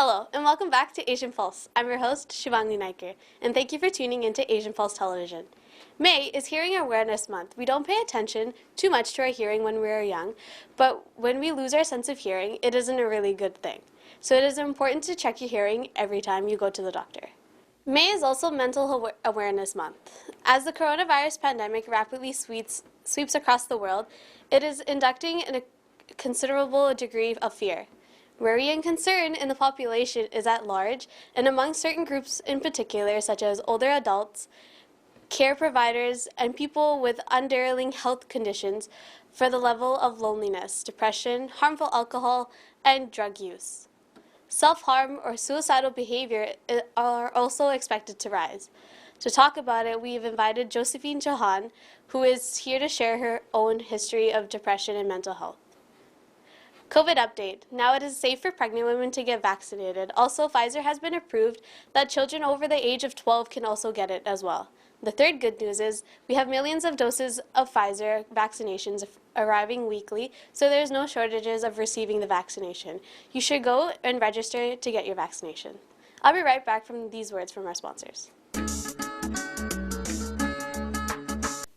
Hello, and welcome back to Asian Pulse. I'm your host, Shivani Naiker, and thank you for tuning into Asian Pulse Television. May is Hearing Awareness Month. We don't pay attention too much to our hearing when we are young, but when we lose our sense of hearing, it isn't a really good thing. So it is important to check your hearing every time you go to the doctor. May is also Mental Awareness Month. As the coronavirus pandemic rapidly sweeps across the world, it is inducting a considerable degree of fear. Worry and concern in the population is at large, and among certain groups in particular, such as older adults, care providers, and people with underlying health conditions, for the level of loneliness, depression, harmful alcohol, and drug use. Self-harm or suicidal behavior are also expected to rise. To talk about it, we've invited Josephine Chauhan, who is here to share her own history of depression and mental health. COVID update. Now it is safe for pregnant women to get vaccinated. Also, Pfizer has been approved that children over the age of 12 can also get it as well. The third good news is we have millions of doses of Pfizer vaccinations arriving weekly, so there's no shortages of receiving the vaccination. You should go and register to get your vaccination. I'll be right back from these words from our sponsors.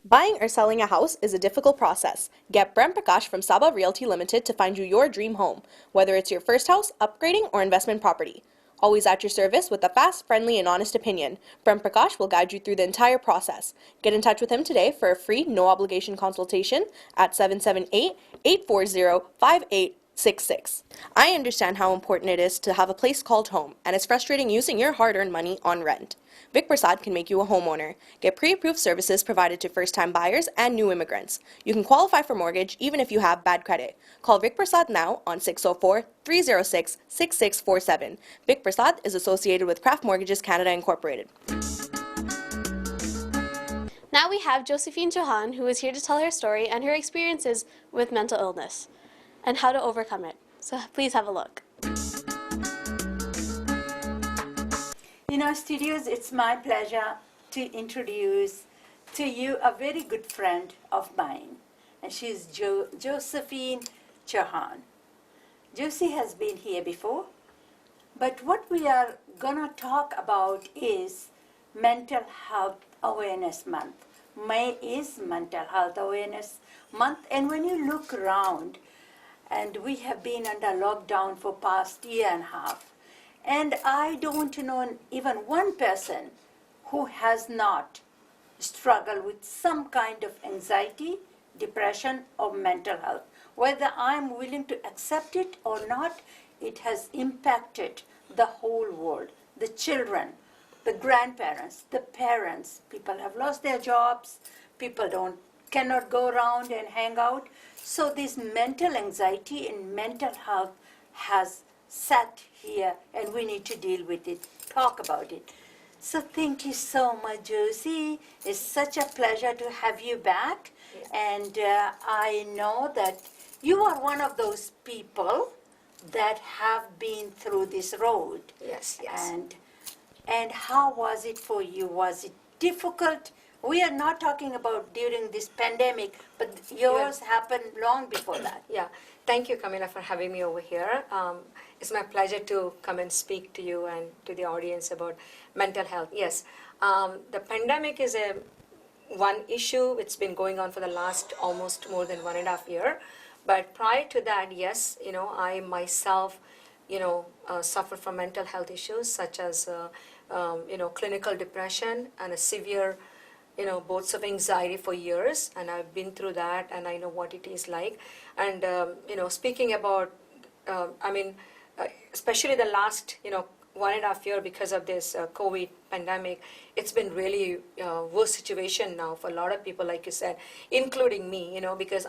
Buying or selling a house is a difficult process. Get Brent Prakash from Saba Realty Limited to find you your dream home, whether it's your first house, upgrading, or investment property. Always at your service with a fast, friendly, and honest opinion. Brent Prakash will guide you through the entire process. Get in touch with him today for a free, no-obligation consultation at 778-840-5866. I understand how important it is to have a place called home, and it's frustrating using your hard-earned money on rent. Vic Prasad can make you a homeowner. Get pre-approved services provided to first-time buyers and new immigrants. You can qualify for mortgage even if you have bad credit. Call Vic Prasad now on 604-306-6647. Vic Prasad is associated with Craft Mortgages Canada Incorporated. Now we have Josephine Chauhan, who is here to tell her story and her experiences with mental illness and how to overcome it. So please have a look. Studios, it's my pleasure to introduce to you a very good friend of mine, and she's Josephine Chauhan. Josie has been here before, but what we are gonna talk about is Mental Health Awareness Month. May is Mental Health Awareness Month, and when you look around, and we have been under lockdown for past year and a half, and I don't know even one person who has not struggled with some kind of anxiety, depression, or mental health. Whether I'm willing to accept it or not, it has impacted the whole world. The children, the grandparents, the parents, people have lost their jobs, people cannot go around and hang out. So this mental anxiety and mental health has sat here, and we need to deal with it, talk about it. So thank you so much, Josie. It's such a pleasure to have you back. Yes. And I know that you are one of those people that have been through this road. Yes. And how was it for you? Was it difficult? We are not talking about during this pandemic, but yours happened long before that. Yeah. Thank you, Camila, for having me over here. It's my pleasure to come and speak to you and to the audience about mental health. Yes, the pandemic is one issue. It's been going on for the last almost more than 1.5 years. But prior to that, yes, I myself, suffer from mental health issues such as, clinical depression and a severe, bouts of anxiety for years. And I've been through that, and I know what it is like. And, speaking about, especially the last, 1.5 years because of this COVID pandemic, it's been really worse situation now for a lot of people, like you said, including me, because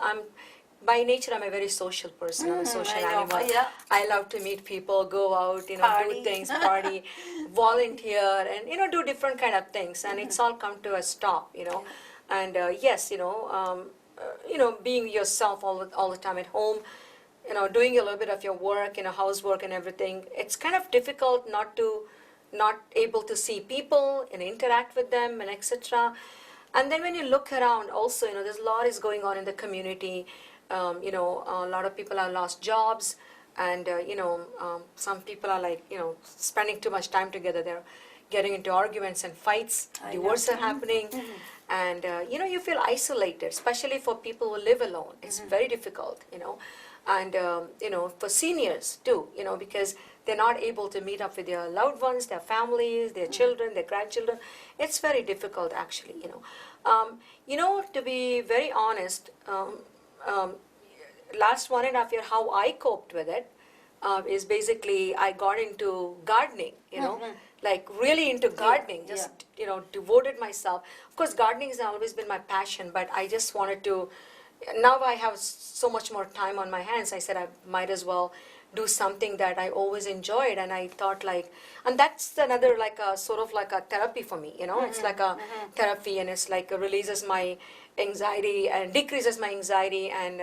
by nature, I'm a very social person. I'm a social animal. Yeah. I love to meet people, go out, do things, party, volunteer, and, do different kind of things. And it's all come to a stop, And yes, being yourself all the time at home, doing a little bit of your work, housework and everything, it's kind of difficult not able to see people and interact with them and etc. And then when you look around also, there's a lot is going on in the community. A lot of people have lost jobs. And some people are like, spending too much time together. They're getting into arguments and fights. Divorces are happening, and you feel isolated, especially for people who live alone. It's very difficult, and for seniors too, because they're not able to meet up with their loved ones, their families, their children, their grandchildren. It's very difficult, actually. To be very honest. Last 1.5 years, how I coped with it is basically I got into gardening, like really into gardening, just, devoted myself. Of course, gardening has always been my passion, but I just wanted to, now I have so much more time on my hands, I said I might as well do something that I always enjoyed, and I thought and that's another like a sort of like a therapy for me, it's like a therapy, and it's like releases my anxiety and decreases my anxiety and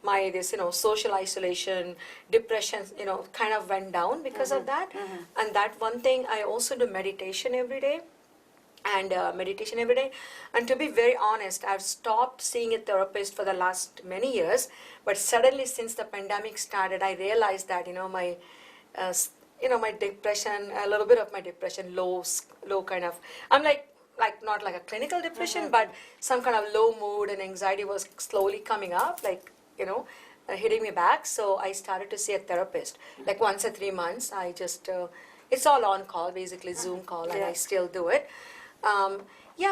my this social isolation, depression, kind of went down because of that. And that one thing, I also do meditation every day. And and to be very honest, I've stopped seeing a therapist for the last many years, but suddenly since the pandemic started, I realized that my my depression, a little bit of my depression, low kind of, I'm like not like a clinical depression, but some kind of low mood and anxiety was slowly coming up, hitting me back. So I started to see a therapist, like once in 3 months. I just it's all on call, basically Zoom call, and I still do it.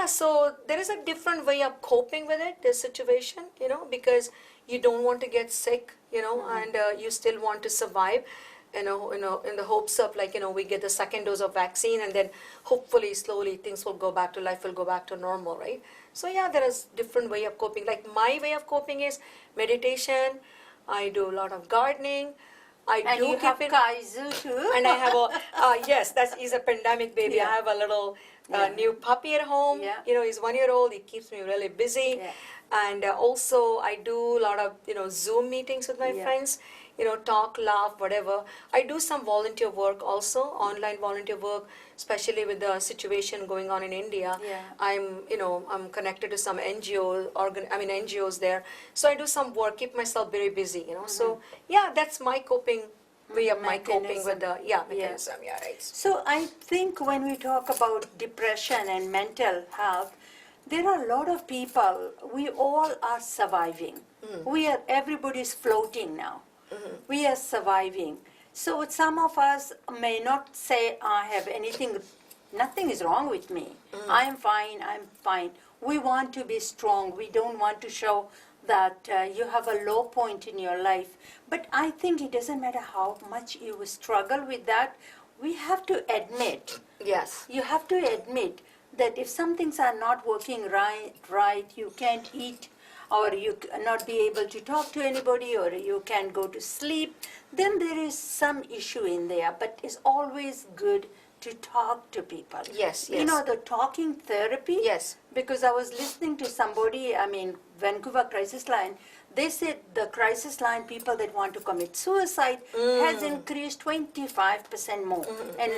So there is a different way of coping with it, this situation, because you don't want to get sick, and you still want to survive, in the hopes of we get the second dose of vaccine, and then hopefully slowly things will go back to life, will go back to normal, right? So there is different way of coping. Like my way of coping is meditation. I do a lot of gardening. And you have Kaizu too. And I have yes, he's a pandemic baby. I have a little new puppy at home. He's 1 year old. He keeps me really busy. And also I do a lot of Zoom meetings with my friends. Talk, laugh, whatever. I do some volunteer work also, online volunteer work, especially with the situation going on in India. I'm connected to some NGOs there. So I do some work, keep myself very busy, So that's my coping way of my coping with the mechanism. Right. So I think when we talk about depression and mental health, there are a lot of people, we all are surviving. Everybody's floating now. We are surviving. So some of us may not say, I have nothing is wrong with me. I'm fine. We want to be strong. We don't want to show that you have a low point in your life. But I think it doesn't matter how much you struggle with that. We have to admit. Yes. You have to admit that if some things are not working right, you can't eat, or you not be able to talk to anybody, or you can't go to sleep, then there is some issue in there. But it's always good to talk to people. Yes. The talking therapy. Yes. Because I was listening to somebody, Vancouver Crisis Line, they said the crisis line people that want to commit suicide has increased 25% more. And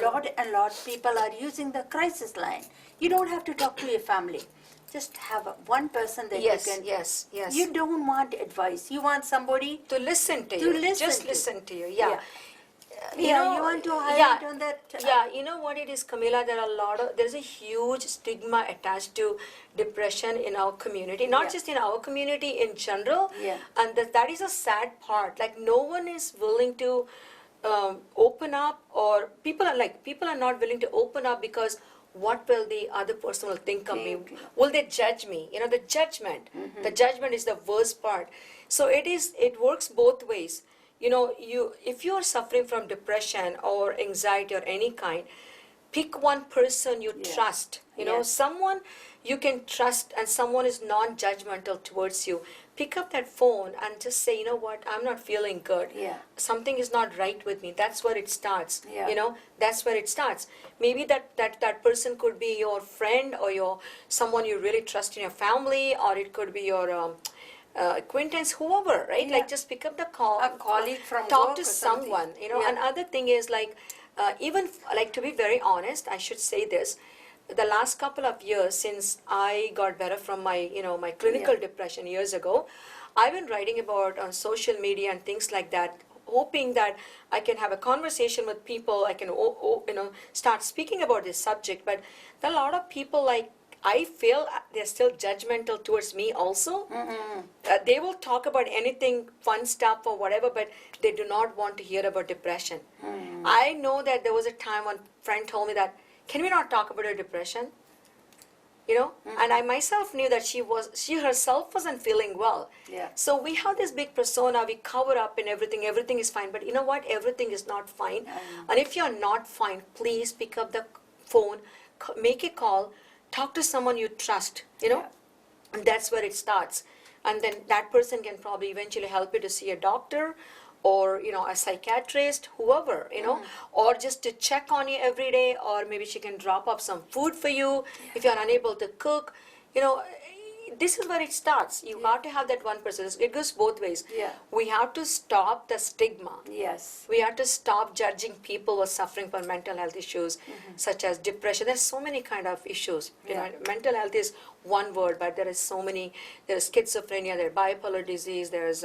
lot people are using the crisis line. You don't have to talk to your family. Just have one person that you can. Yes. You don't want advice. You want somebody to listen to you. Listen to you. Yeah. You want to highlight on that? You know what it is, Camila? There's a huge stigma attached to depression in our community, not just in our community, in general. And that is a sad part. Like, no one is willing to open up, or people are not willing to open up because what will the other person will think of me? Will they judge me? The judgment. The judgment is the worst part. So it works both ways. If you are suffering from depression or anxiety or any kind, pick one person you trust. Someone you can trust, and someone is non-judgmental towards you. Pick up that phone and just say, you know what, I'm not feeling good. Something is not right with me. That's where it starts. That's where it starts. Maybe that person could be your friend, or someone you really trust in your family, or it could be your acquaintance, whoever, right? Like, just pick up the call, a colleague from talk work to or someone. Another thing is even to be very honest, I should say this. The last couple of years since I got better from my my clinical depression years ago, I've been writing about on social media and things like that, hoping that I can have a conversation with people. I can, start speaking about this subject. But there are a lot of people I feel they're still judgmental towards me also. They will talk about anything, fun stuff or whatever, but they do not want to hear about depression. I know that there was a time when a friend told me that, can we not talk about her depression? And I myself knew that she herself wasn't feeling well. Yeah. So we have this big persona, we cover up and everything is fine. But you know what? Everything is not fine. And if you're not fine, please pick up the phone, make a call, talk to someone you trust, Yeah. and that's where it starts. And then that person can probably eventually help you to see a doctor or, a psychiatrist, whoever, or just to check on you every day, or maybe she can drop off some food for you if you're unable to cook. This is where it starts. You have to have that one person. It goes both ways. Yeah. We have to stop the stigma. Yes. We have to stop judging people who are suffering from mental health issues, such as depression. There's so many kind of issues. Yeah. Mental health is one word, but there is so many. There's schizophrenia, there's bipolar disease, there's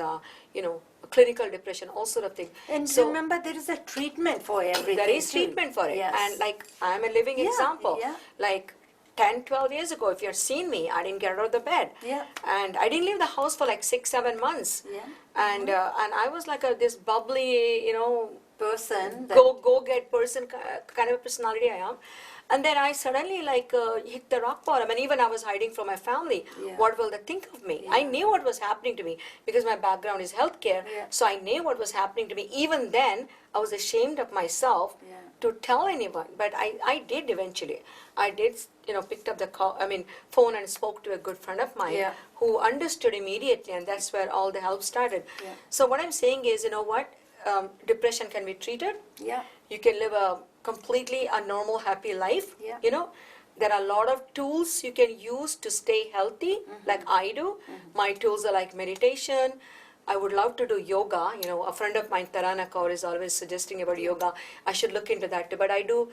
clinical depression, all sort of things. And So remember, there is a treatment for everything. there is too. treatment for it. Yes. And I'm a living Yeah, example. yeah. 10, 12 years ago, if you had seen me, I didn't get out of the bed. Yeah. And I didn't leave the house for 6, 7 months. Yeah. And I was like this bubbly, Person. That, go get person kind of a personality I am. And then I suddenly hit the rock bottom, and even I was hiding from my family. Yeah. What will they think of me? Yeah. I knew what was happening to me because my background is healthcare. Yeah. So I knew what was happening to me. Even then, I was ashamed of myself Yeah. to tell anyone. But I did eventually. I did, picked up the phone and spoke to a good friend of mine Yeah. who understood immediately, and that's where all the help started. Yeah. So what I'm saying is, depression can be treated. Yeah. You can live a completely a normal, happy life. Yeah. There are a lot of tools you can use to stay healthy, like I do. My tools are like meditation. I would love to do yoga. A friend of mine, Tarana Kaur, is always suggesting about yoga. I should look into that too. But I do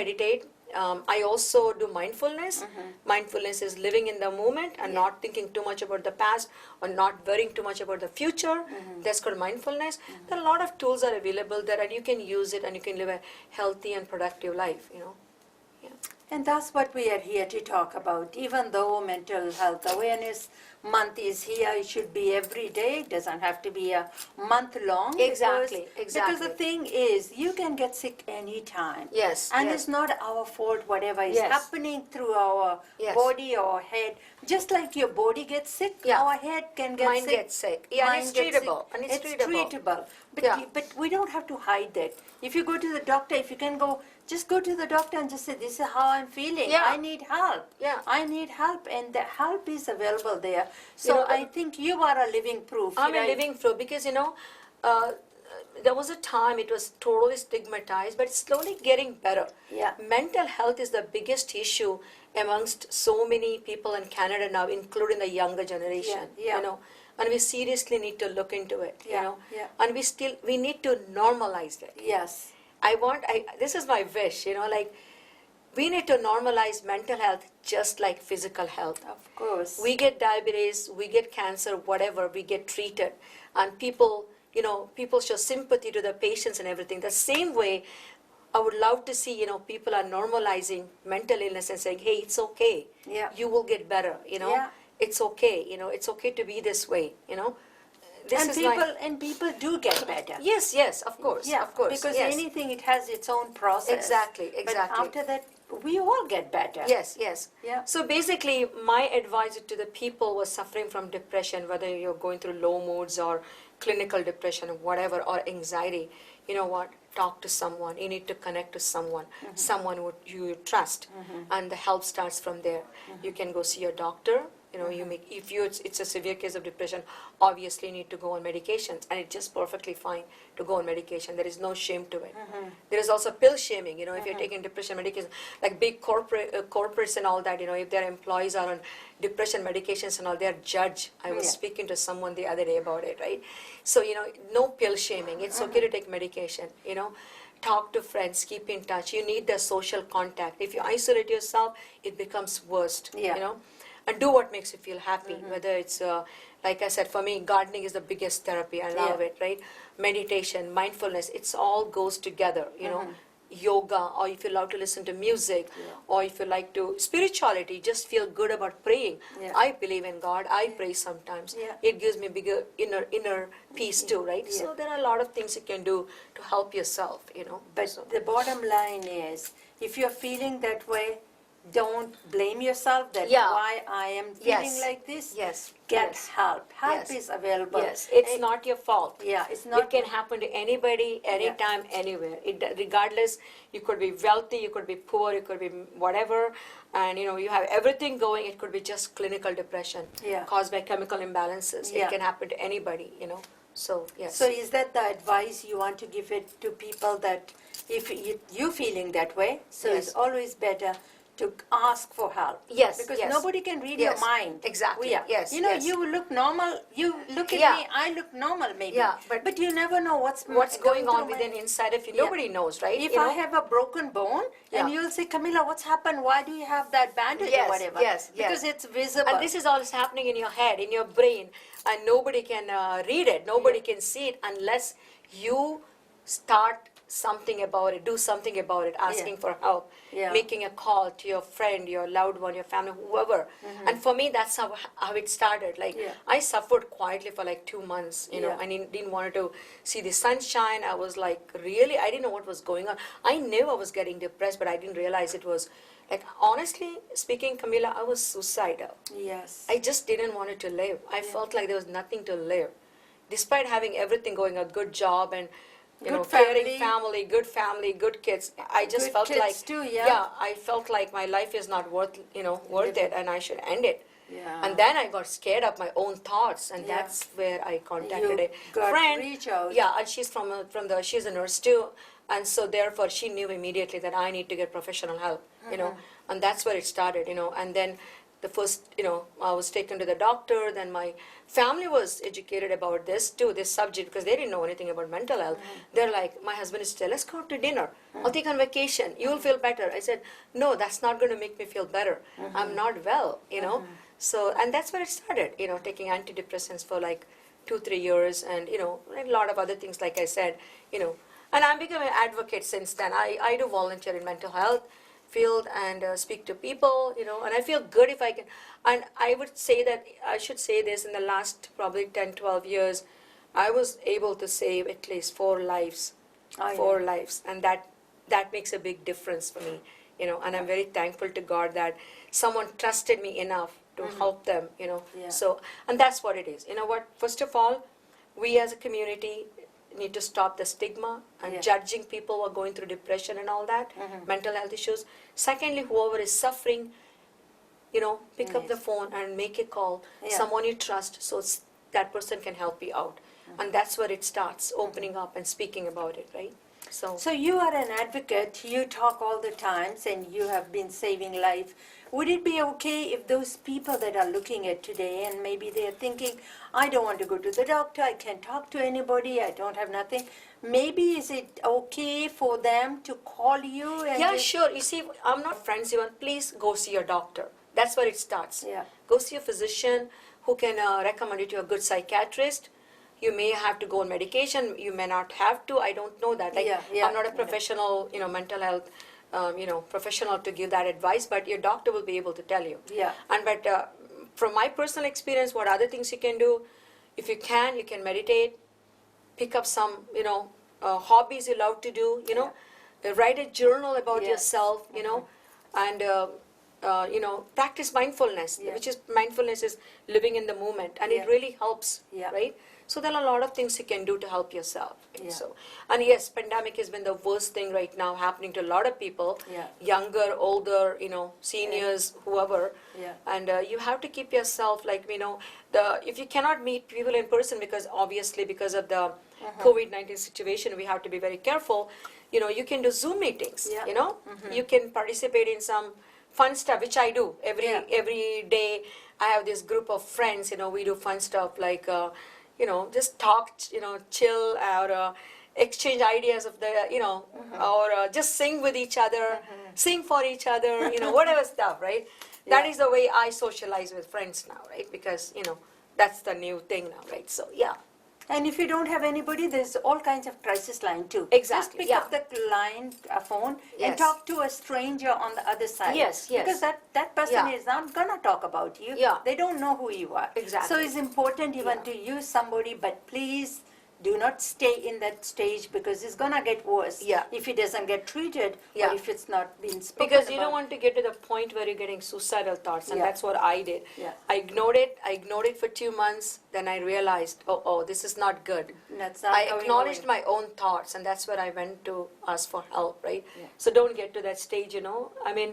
meditate. I also do mindfulness. Mindfulness is living in the moment and not thinking too much about the past or not worrying too much about the future. That's called mindfulness. There are a lot of tools are available there, and you can use it, and you can live a healthy and productive life. Yeah. And that's what we are here to talk about. Even though Mental Health Awareness Month is here, it should be every day. It doesn't have to be a month long. Exactly, Because exactly. the thing is, you can get sick anytime. Yes, And yes. it's not our fault, whatever is Yes. happening through our Yes. body or head. Just like your body gets sick, Yeah. our head can get Mind sick. gets sick. Yeah, and Mind it's gets treatable, sick. and it's It's treatable. treatable. But, Yeah. but we don't have to hide that. If you go to the doctor, if you can go, just go to the doctor and just say, this is how I'm feeling. Yeah. I need help. Yeah. I need help. And the help is available there. So I think you are a living proof. I'm a right? living proof because there was a time it was totally stigmatized, but it's slowly getting better. Yeah. Mental health is the biggest issue amongst so many people in Canada now, including the younger generation. Yeah. And we seriously need to look into it. Yeah, yeah. And we need to normalize it. Yes. This is my wish. We need to normalize mental health just like physical health. Of course. We get diabetes, we get cancer, whatever, we get treated. And people show sympathy to the patients and everything. The same way, I would love to see, people are normalizing mental illness and saying, hey, it's okay. Yeah. You will get better, Yeah. It's okay, it's okay to be this way, This and is people do get better. Yes, of course, Yeah, of course. because yes. anything, it has its own process. Exactly. But after that, we all get better. Yes. Yeah. So basically, my advice to the people who are suffering from depression, whether you're going through low moods or clinical depression or whatever, or anxiety, you know what? Talk to someone. You need to connect to someone, someone who you trust, and the help starts from there. You can go see your doctor. It's a severe case of depression, obviously you need to go on medications, and it's just perfectly fine to go on medication. There is no shame to it. There is also pill shaming, if you're taking depression medication, like big corporates and all that, if their employees are on depression medications and all, they're judged. I was Yeah. speaking to someone the other day about it, right? So, no pill shaming. It's okay to take medication, Talk to friends, keep in touch. You need the social contact. If you isolate yourself, it becomes worst, Yeah. And do what makes you feel happy, whether it's, like I said, for me, gardening is the biggest therapy. I love Yeah. it, right? meditation, mindfulness, it's all goes together, you know. Yoga, or if you love to listen to music, or if you like to spirituality, just feel good about praying. Yeah. I believe in God. I pray sometimes. Yeah. It gives me bigger inner peace too, right? Yeah. So there are a lot of things you can do to help yourself, you know. But So- the bottom line is, if you're feeling that way, don't blame yourself that Yeah. why I am feeling Yes. like this. Yes. Get Yes. help. Help Yes. is available. Yes, it's And- not your fault. Yeah, it's not. It can happen to anybody, anytime, anywhere. Regardless, you could be wealthy, you could be poor, you could be whatever, and you know you have everything going. It could be just clinical depression Yeah. caused by chemical imbalances. Yeah. It can happen to anybody, you know. So yes. So is that the advice you want to give it to people, that if you feeling that way, so Yes. it's always better to ask for help. Yes, Because yes. nobody can read Yes, your mind. exactly, Yeah. yes, You know, yes. you look normal. You look at Yeah. me. I look normal, maybe. Yeah, but you never know what's going on through my- within inside of you? Yeah. Nobody knows, right? If You I know? have a broken bone, Yeah. and you'll say, Camilla, what's happened? Why do you have that bandage Yes, or whatever? yes, yes. Because it's visible. And this is all happening in your head, in your brain, and nobody can read it. Nobody can see it unless you start something about it, do something about it, asking for help, Yeah. making a call to your friend, your loved one, your family, whoever. And for me, that's how it started. Like Yeah. I suffered quietly for like 2 months, you know, Yeah. I didn't want to see the sunshine. I was like, really, I didn't know what was going on. I knew I was getting depressed, but I didn't realize it was, like, honestly speaking, Camilla, I was suicidal. Yes. I just didn't want to live. I felt like there was nothing to live. Despite having everything going, a good job and Good caring family. family, good kids. I just Good felt kids like too, yeah. I felt like my life is not worth it, and I should end it. Yeah. And then I got scared of my own thoughts, and Yeah. that's where I contacted You a got friend. reach out. Yeah, and she's she's a nurse too, and so therefore she knew immediately that I need to get professional help. And that's where it started. And then the first, I was taken to the doctor. Then my family was educated about this subject, because they didn't know anything about mental health. They're like, my husband is let's go out to dinner. I'll take on vacation. You'll feel better. I said, no, that's not going to make me feel better. I'm not well. So, and that's where it started. Taking antidepressants for like 2-3 years, and a lot of other things, like I said. And I'm becoming an advocate since then. I do volunteer in mental health field and speak to people, and I feel good if I can. And I should say this, in the last probably 10-12 years, I was able to save at least 4 lives. Oh, yeah. 4 lives, and that makes a big difference for me, and I'm very thankful to God that someone trusted me enough to help them, Yeah. So, and that's what it is. First of all, we as a community need to stop the stigma and Yeah. judging people who are going through depression and all that, mental health issues. Secondly, whoever is suffering, pick up the phone and make a call, Yeah. someone you trust, so that person can help you out. And that's where it starts, opening up and speaking about it, right? So you are an advocate. You talk all the times, and you have been saving life. Would it be okay if those people that are looking at today, and maybe they are thinking, I don't want to go to the doctor, I can't talk to anybody, I don't have nothing. Maybe is it okay for them to call you? And Yeah, just- sure. You see, I'm not friends even. Please go see your doctor. That's where it starts. Yeah. Go see a physician who can recommend you to a good psychiatrist. You may have to go on medication. You may not have to. I don't know that. Like, Yeah, yeah, I'm not a professional, mental health, professional to give that advice. But your doctor will be able to tell you. Yeah. But from my personal experience, what other things you can do? If you can meditate. Pick up some, hobbies you love to do. Write a journal about Yes. yourself. And practice mindfulness, Yeah. which is mindfulness is living in the moment, and Yeah. it really helps, Yeah. right? So there are a lot of things you can do to help yourself. Yeah. So, and yes, pandemic has been the worst thing right now happening to a lot of people, Yeah. younger, older, seniors, whoever. Yeah. And you have to keep yourself like, if you cannot meet people in person, because obviously because of the COVID-19 situation, we have to be very careful. You can do Zoom meetings. Yeah. You can participate in some fun stuff, which I do every day. I have this group of friends. We do fun stuff like just talk, chill, or exchange ideas of the, or just sing with each other, sing for each other, whatever stuff, right? That Yeah. is the way I socialize with friends now, right? Because that's the new thing now, right? So yeah. And if you don't have anybody, there's all kinds of crisis line too. Exactly, Just pick yeah. up the line, phone, Yes. and talk to a stranger on the other side. Yes, yes. Because that person Yeah. is not gonna talk about you. Yeah. They don't know who you are. Exactly. So it's important even Yeah. to use somebody, but please do not stay in that stage because it's gonna get worse. Yeah. If it doesn't get treated Yeah. or if it's not being spoken Because you about. don't want to get to the point where you're getting suicidal thoughts, and Yeah. that's what I did. Yeah. I ignored it for 2 months, then I realized, oh, this is not good. That's not I going acknowledged away. my own thoughts, and that's where I went to ask for help, right? Yeah. So don't get to that stage, I mean,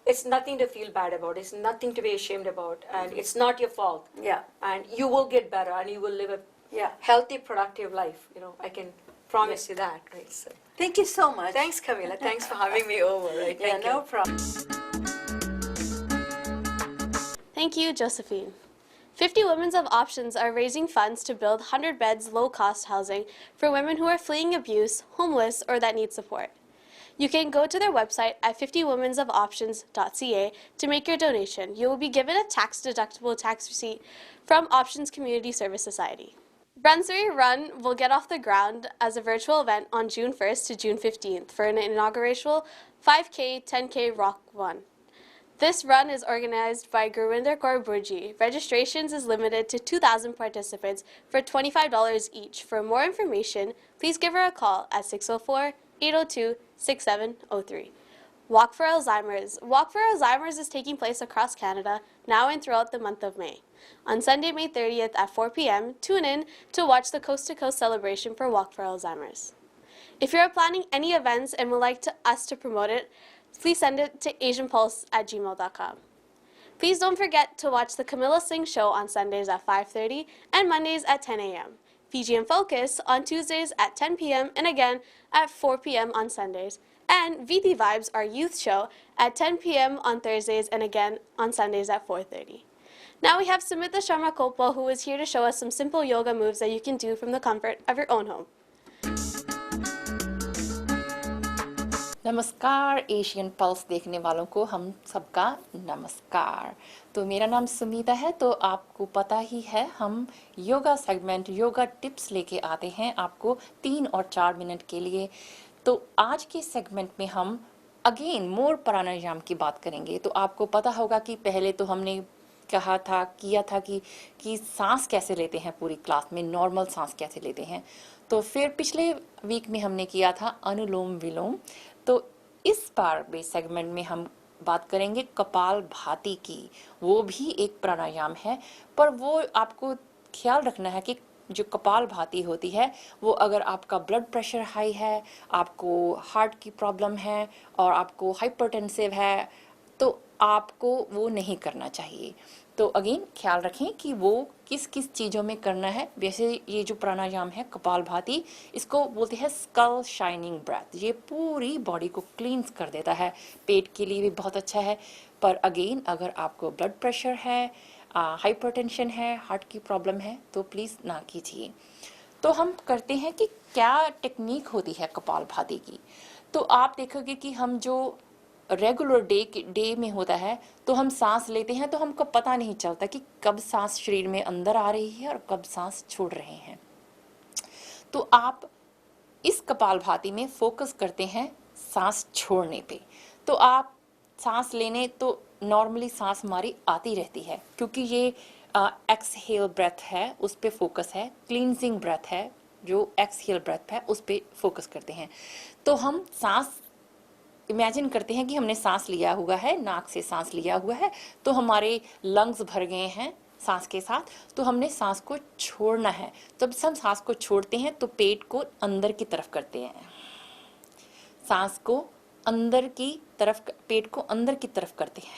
it's nothing to feel bad about, it's nothing to be ashamed about, and it's not your fault. Yeah. And you will get better, and you will live a Yeah. healthy, productive life, I can promise you that, right? So, Thank you so much. thanks, Camila, thanks for having me over, right? Yeah, Thank you. no problem. Thank you, Josephine. 50 Women's of Options are raising funds to build 100 beds low-cost housing for women who are fleeing abuse, homeless, or that need support. You can go to their website at 50womensofoptions.ca to make your donation. You will be given a tax-deductible tax receipt from Options Community Service Society. Brunswick Run will get off the ground as a virtual event on June 1st to June 15th for an inaugural 5K, 10K Rock Run. This run is organized by Gurwinder Kaur Burji. Registrations is limited to 2,000 participants for $25 each. For more information, please give her a call at 604-802-6703. Walk for Alzheimer's. Walk for Alzheimer's is taking place across Canada now and throughout the month of May. On Sunday, May 30th at 4 p.m., tune in to watch the Coast to Coast celebration for Walk for Alzheimer's. If you are planning any events and would like us to promote it, please send it to asianpulse@gmail.com. Please don't forget to watch the Camilla Singh Show on Sundays at 5:30 and Mondays at 10 a.m. Fiji in Focus on Tuesdays at 10 p.m. and again at 4 p.m. on Sundays. And VT Vibes, our youth show, at 10 p.m. on Thursdays and again on Sundays at 4:30. Now we have Sumita Sharma Kopal, who is here to show us some simple yoga moves that you can do from the comfort of your own home. नमस्कार Asian pulse देखने वालों को हम सबका नमस्कार। तो मेरा नाम सुमिता है। तो आपको पता ही है हम योगा सेगमेंट योगा टिप्स लेके आते हैं आपको 3 और 4 मिनट के लिए। तो आज के सेगमेंट में हम अगेन मोर प्राणायाम की बात करेंगे। तो आपको पता होगा कि पहले तो हमने किया था कि सांस कैसे लेते हैं पूरी क्लास में, नॉर्मल सांस कैसे लेते हैं। तो फिर पिछले वीक में हमने किया था अनुलोम विलोम। तो इस बार भी सेगमेंट में हम बात करेंगे कपाल भाती की। वो भी एक प्राणायाम है, पर वो आपको ख्याल रखना है कि जो कपाल भाती होती है वो अगर आपका ब्लड प्रेशर हाई है, आपको हार्ट की प्रॉब्लम है और आपको हाइपरटेंसिव है, तो आपको वो नहीं करना चाहिए। तो अगेन ख्याल रखें कि वो किस किस चीज़ों में करना है। वैसे ये जो प्राणायाम है कपाल भाती, इसको बोलते हैं स्कल शाइनिंग ब्रेथ। ये पूरी बॉडी को क्लींस कर देता है, पेट के लिए भी बहुत अच्छा है। पर अगेन अगर आपको ब्लड प्रेशर है, हाइपरटेंशन है, हार्ट की प्रॉब्लम है, तो प्लीज़ ना कीजिए। तो हम करते हैं कि क्या टेक्निक होती है कपाल भाती की। तो आप देखोगे कि हम जो रेगुलर डे में होता है तो हम सांस लेते हैं तो हमको पता नहीं चलता कि कब सांस शरीर में अंदर आ रही है और कब सांस छोड़ रहे हैं। तो आप इस कपाल भाती में फोकस करते हैं सांस छोड़ने पे। तो आप सांस लेने तो नॉर्मली सांस हमारी आती रहती है, क्योंकि ये एक्सहेल ब्रेथ है, उस पे फोकस है। क्लींजिंग ब्रेथ है, जो एक्सहेल ब्रेथ है उस पे फोकस करते हैं। तो हम सांस इमेजिन करते हैं कि हमने सांस लिया हुआ है, नाक से सांस लिया हुआ है, तो हमारे लंग्स भर गए हैं सांस के साथ, तो हमने सांस को छोड़ना है। जब हम सांस को छोड़ते हैं तो पेट को अंदर की तरफ करते हैं, सांस को अंदर की तरफ, पेट को अंदर की तरफ करते हैं।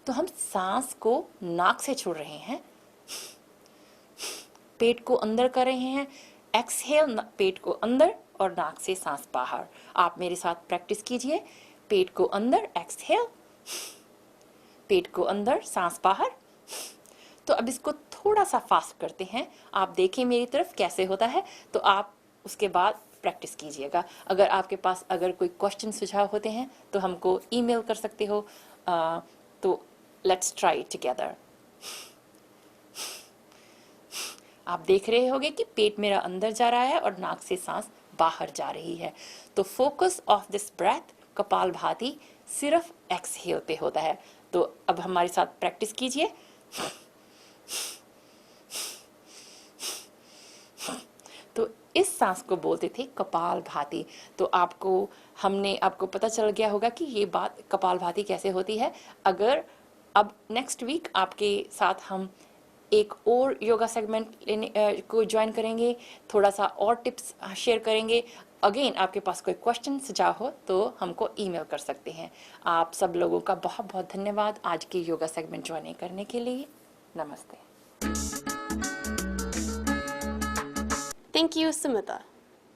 तो हम सांस को नाक से छोड़ रहे हैं, पेट को अंदर कर रहे हैं। एक्सहेल, पेट को अंदर और नाक से सांस बाहर। आप मेरे साथ प्रैक्टिस कीजिए। पेट को अंदर, एक्सहेल, पेट को अंदर, सांस बाहर। तो अब इसको थोड़ा सा फास्ट करते हैं। आप देखें मेरी तरफ कैसे होता है, तो आप उसके बाद प्रैक्टिस कीजिएगा। अगर आपके पास अगर कोई क्वेश्चन सुझाव होते हैं तो हमको ईमेल कर सकते हो। तो लेट्स ट्राई टुगेदर। आप देख रहे होंगे कि पेट मेरा अंदर जा रहा है और नाक से सांस बाहर जा रही है। तो focus of this breath kapalbhati सिर्फ एक्सहेल पे होता है। तो अब हमारे साथ प्रैक्टिस कीजिए। तो इस सांस को बोलते थे कपालभाति। तो आपको पता चल गया होगा कि ये बात कपालभाति कैसे होती है। अगर अब नेक्स्ट वीक आपके साथ हम एक और योगा सेगमेंट को ज्वाइन करेंगे, थोड़ा सा और टिप्स शेयर करेंगे। अगेन आपके पास कोई क्वेश्चन सुझाव हो तो हमको ईमेल कर सकते हैं। आप सब लोगों का बहुत बहुत धन्यवाद आज के योगा सेगमेंट ज्वाइन करने के लिए। नमस्ते। Thank you, Sumita.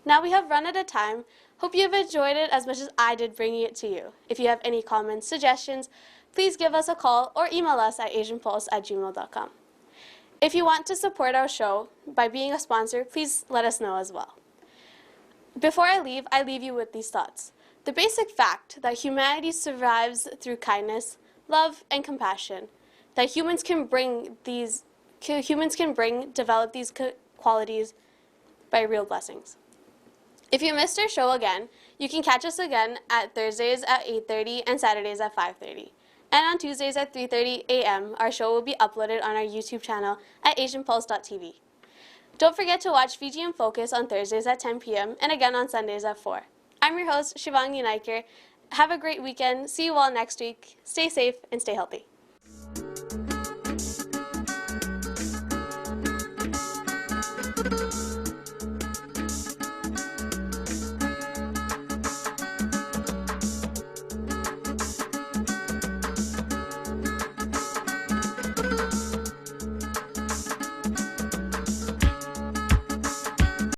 Now we have run out of time. Hope you have enjoyed it as much as I did bringing it to you. If you have any comments, suggestions, please give us a call or email us at asianpulse@gmail.com. If you want to support our show by being a sponsor, please let us know as well. Before I leave you with these thoughts. The basic fact that humanity survives through kindness, love, and compassion. That humans can develop these qualities by real blessings. If you missed our show again, you can catch us again at Thursdays at 8:30 and Saturdays at 5:30. And on Tuesdays at 3:30 a.m., our show will be uploaded on our YouTube channel at asianpulse.tv. Don't forget to watch Fiji in Focus on Thursdays at 10 p.m. and again on Sundays at 4. I'm your host, Shivangi Naiker. Have a great weekend. See you all next week. Stay safe and stay healthy.